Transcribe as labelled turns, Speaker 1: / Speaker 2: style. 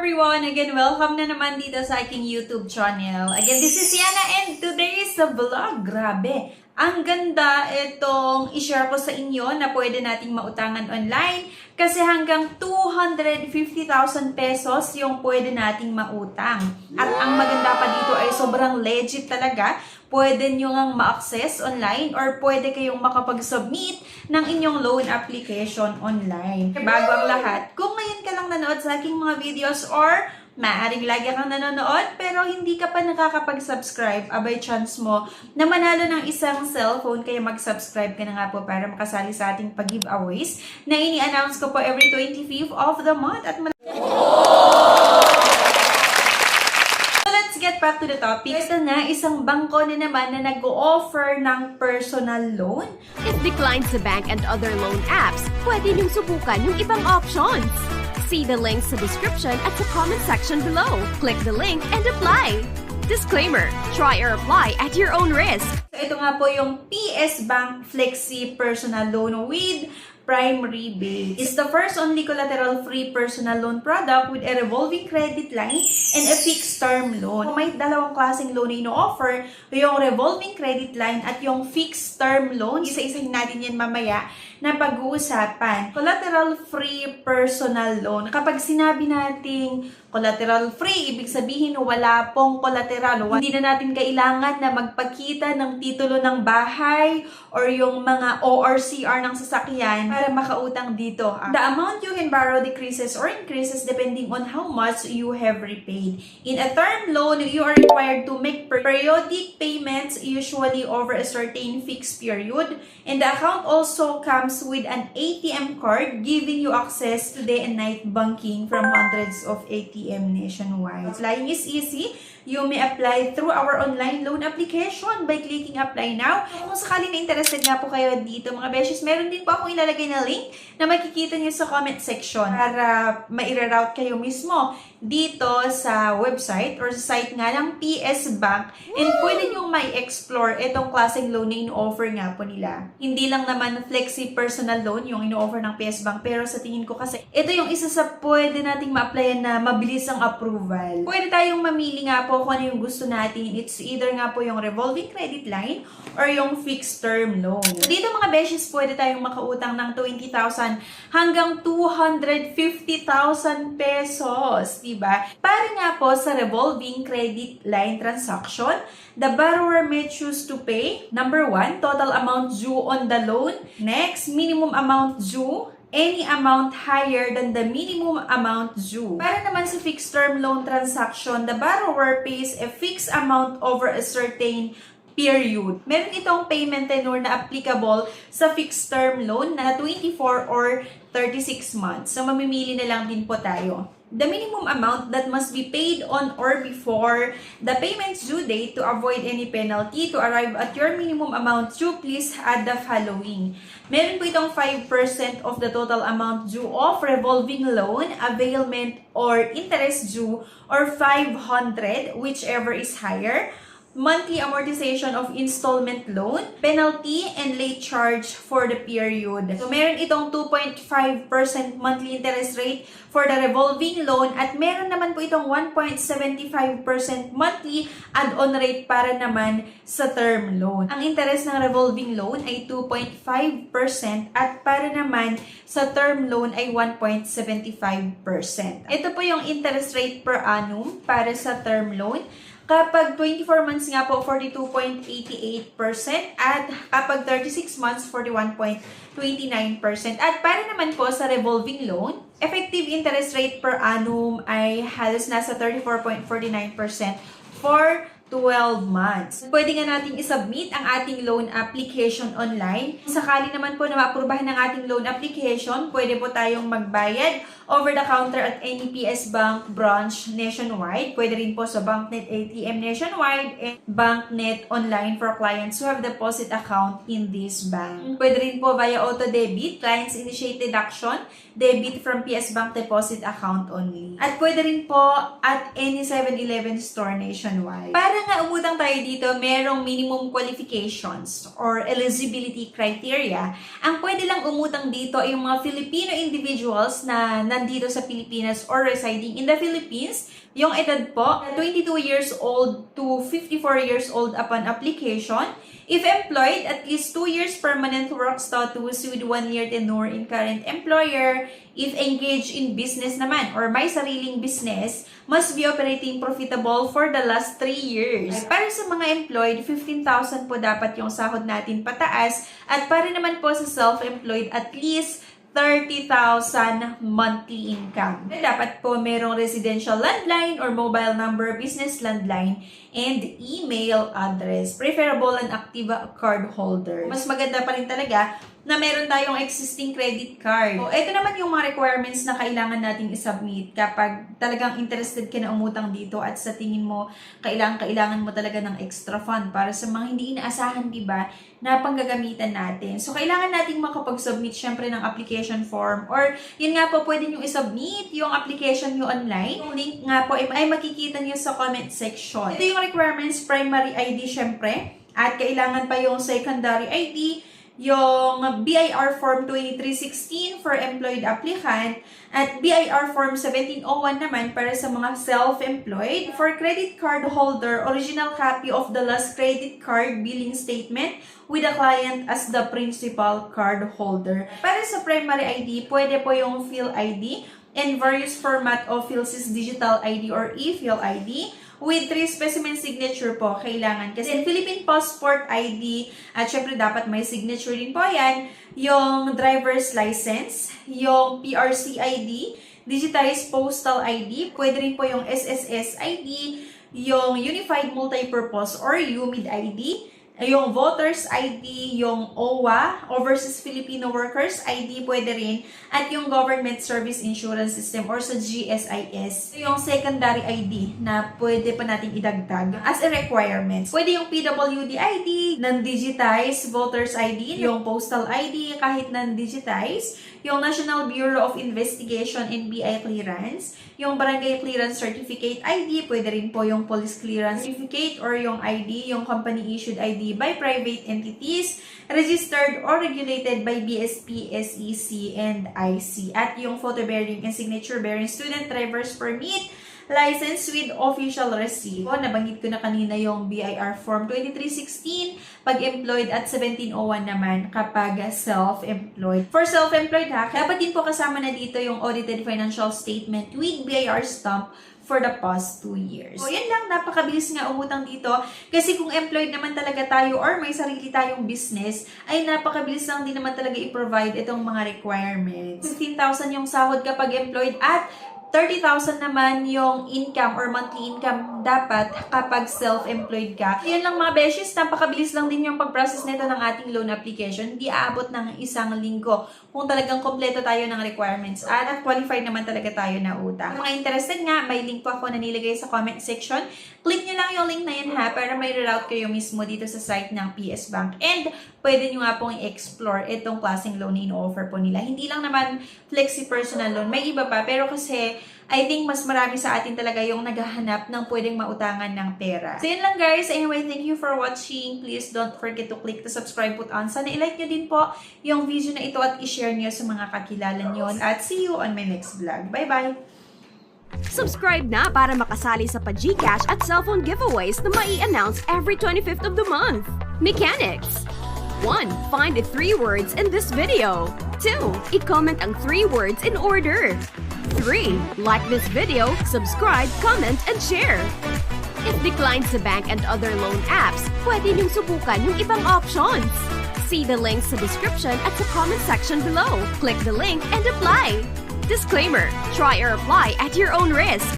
Speaker 1: everyone! Again, welcome na naman dito sa aking YouTube channel. Again, this is Yana and today is a vlog. Grabe! Ang ganda itong i-share ko sa inyo na pwede nating mautangan online kasi hanggang 250,000 pesos yung pwede nating mautang. At ang maganda pa dito ay sobrang legit talaga. Pwede nyo ngang ma-access online or pwede kayong makapag-submit ng inyong loan application online. Bago ang lahat, kung ngayon ka lang nanood sa aking mga videos or maaaring lagi kang nanonood pero hindi ka pa nakakapag-subscribe, abay chance mo na manalo ng isang cellphone, kaya mag-subscribe ka na nga po para makasali sa ating pag-giveaways na ini-announce ko po every 25th of the month. At let's get back to the topic. Ito na, isang bangko na naman na nag-o-offer ng personal loan.
Speaker 2: If declined sa bank and other loan apps, pwede niyong subukan yung ibang options. See the links sa description at sa comment section below. Click the link and apply. Disclaimer, try or apply at your own risk.
Speaker 1: So, ito nga po yung PS Bank Flexi Personal Loan with Prime Rebate. It's the first only collateral-free personal loan product with a revolving credit line and a fixed-term loan. May dalawang klaseng loan na ino-offer, yung revolving credit line at yung fixed-term loan. Isa-isahin natin yan mamaya na pag-uusapan. Collateral-free personal loan. Kapag sinabi nating collateral-free, ibig sabihin wala pong collateral. Hindi na natin kailangan na magpakita ng titulo ng bahay or yung mga ORCR ng sasakyan para makautang dito. The amount you can borrow decreases or increases depending on how much you have repaid. In a term loan, you are required to make periodic payments, usually over a certain fixed period. And the account also comes with an ATM card giving you access to day and night banking from hundreds of ATM nationwide. Applying is easy. You may apply through our online loan application by clicking apply now. Kung sakali na interested nga po kayo dito mga beshes, meron din po akong ilalagay na link na makikita nyo sa comment section para ma-route kayo mismo dito sa website or sa site nga ng PS Bank, and pwede nyo may explore itong klaseng loan na ino-offer nga po nila. Hindi lang naman flexi personal loan yung ino-offer ng PS Bank, pero sa tingin ko kasi ito yung isa sa pwede nating ma-applyan na mabilis ang approval. Pwede tayong mamili nga po kung ano yung gusto natin. It's either nga po yung revolving credit line or yung fixed term loan. So dito mga beshes, pwede tayong makautang ng 20,000 hanggang 250,000 pesos, diba? Para nga po sa revolving credit line transaction, the borrower may choose to pay, number 1, total amount due on the loan. Next, minimum amount due. Any amount higher than the minimum amount due. Para naman sa fixed term loan transaction, the borrower pays a fixed amount over a certain period. Meron itong payment tenure na applicable sa fixed term loan na 24 or 36 months. So, mamimili na lang din po tayo. The minimum amount that must be paid on or before the payment's due date to avoid any penalty. To arrive at your minimum amount due, please add the following. Meron po itong 5% of the total amount due of revolving loan, availment, or interest due, or 500, whichever is higher. Monthly amortization of installment loan, penalty, and late charge for the period. So, meron itong 2.5% monthly interest rate for the revolving loan at meron naman po itong 1.75% monthly add-on rate para naman sa term loan. Ang interest ng revolving loan ay 2.5% at para naman sa term loan ay 1.75%. Ito po yung interest rate per annum para sa term loan. Kapag 24 months nga po, 42.88% at kapag 36 months, 41.29%. At para naman po sa revolving loan, effective interest rate per annum ay halos nasa 34.49% for 12 months. Pwede nga natin isubmit ang ating loan application online. Sakali naman po na maaprubahan ng ating loan application, pwede po tayong magbayad over the counter at any PS Bank branch nationwide. Pwede rin po sa BancNet ATM nationwide and BancNet online for clients who have deposit account in this bank. Pwede rin po via auto debit, clients initiate deduction, debit from PS Bank deposit account only. At pwede rin po at any 7-Eleven store nationwide. Para nga umutang tayo dito, merong minimum qualifications or eligibility criteria. Ang pwede lang umutang dito ay yung mga Filipino individuals na nandito sa Pilipinas or residing in the Philippines. Yung edad po, 22 years old to 54 years old upon application. If employed, at least 2 years permanent work status with 1 year tenure in current employer. If engaged in business naman or may sariling business, must be operating profitable for the last 3 years. Para sa mga employed, 15,000 po dapat yung sahod natin pataas. At para naman po sa self-employed, at least 30,000 monthly income. Dapat po merong residential landline or mobile number, business landline, and email address. Preferable an active card holder. Mas maganda pa rin talaga na meron tayong existing credit card. So, ito naman yung mga requirements na kailangan nating isubmit kapag talagang interested ka na umutang dito at sa tingin mo, kailangan mo talaga ng extra fund para sa mga hindi inaasahan, diba, na panggagamitan natin. So, kailangan nating makapag-submit syempre ng application form or yun nga po, pwede nyo isubmit yung application nyo online. Yung link nga po ay makikita nyo sa comment section. Ito yung requirements, primary ID syempre, at kailangan pa yung secondary ID, yung BIR Form 2316 for employed applicant at BIR Form 1701 naman para sa mga self-employed. For credit card holder, original copy of the last credit card billing statement with the client as the principal card holder. Para sa primary ID, pwede po yung Phil ID and various format of PhilSys Digital ID or ePhil ID. With 3 specimen signature po, kailangan. Kasi Philippine Passport ID, at syempre dapat may signature din po yan, yung driver's license, yung PRC ID, digitized postal ID, pwede rin po yung SSS ID, yung Unified Multipurpose or UMID ID, yung Voters ID, yung OWA, Overseas Filipino Workers ID, pwede rin, at yung Government Service Insurance System or sa GSIS. Yung secondary ID na pwede pa natin idagdag as a requirements. Pwede yung PWD ID, non-digitized Voters ID, yung Postal ID kahit non-digitized, yung National Bureau of Investigation and BI Clearance, yung Barangay Clearance Certificate ID, pwede rin po yung Police Clearance Certificate or yung ID, yung Company-Issued ID by private entities, registered or regulated by BSP, SEC, and IC. At yung photo-bearing and signature-bearing student driver's permit, license with official receipt. Nabanggit ko na kanina yung BIR Form 2316 pag employed at 1701 naman kapag self-employed. For self-employed dapat din po kasama na dito yung audited financial statement with BIR stamp for the past 2 years. So, yan lang. Napakabilis nga umutang dito. Kasi kung employed naman talaga tayo or may sarili tayong business, ay napakabilis lang din naman talaga i-provide itong mga requirements. 15,000 yung sahod kapag employed at 30,000 naman yung income or monthly income dapat kapag self-employed ka. Yan lang mga beshes, napakabilis lang din yung pag-process nito ng ating loan application. Hindi aabot ng 1 linggo kung talagang kompleto tayo ng requirements at qualified naman talaga tayo na utang. Kung mga interested nga, may link po ako na nilagay sa comment section. Click nyo lang yung link na yun para may reroute kayo mismo dito sa site ng PS Bank. And pwede nyo nga pong i-explore itong klaseng loan na ino-offer po nila. Hindi lang naman flexi personal loan, may iba pa. Pero kasi I think mas marami sa atin talaga yung naghahanap ng pwedeng mautangan ng pera. So yun lang guys. Anyway, thank you for watching. Please don't forget to click the subscribe button. Sana i-like nyo din po yung video na ito at i-share nyo sa mga kakilala nyo. At see you on my next vlog. Bye-bye!
Speaker 2: Subscribe na para makasali sa pa-GCash at cellphone giveaways na mai-announce every 25th of the month. Mechanics. 1. Find the 3 words in this video. 2. I-comment ang 3 words in order. 3. Like this video, subscribe, comment, and share. If declined sa bank and other loan apps, pwede niyong subukan yung ibang options. See the links sa description at sa comment section below. Click the link and apply. Disclaimer: try or apply at your own risk.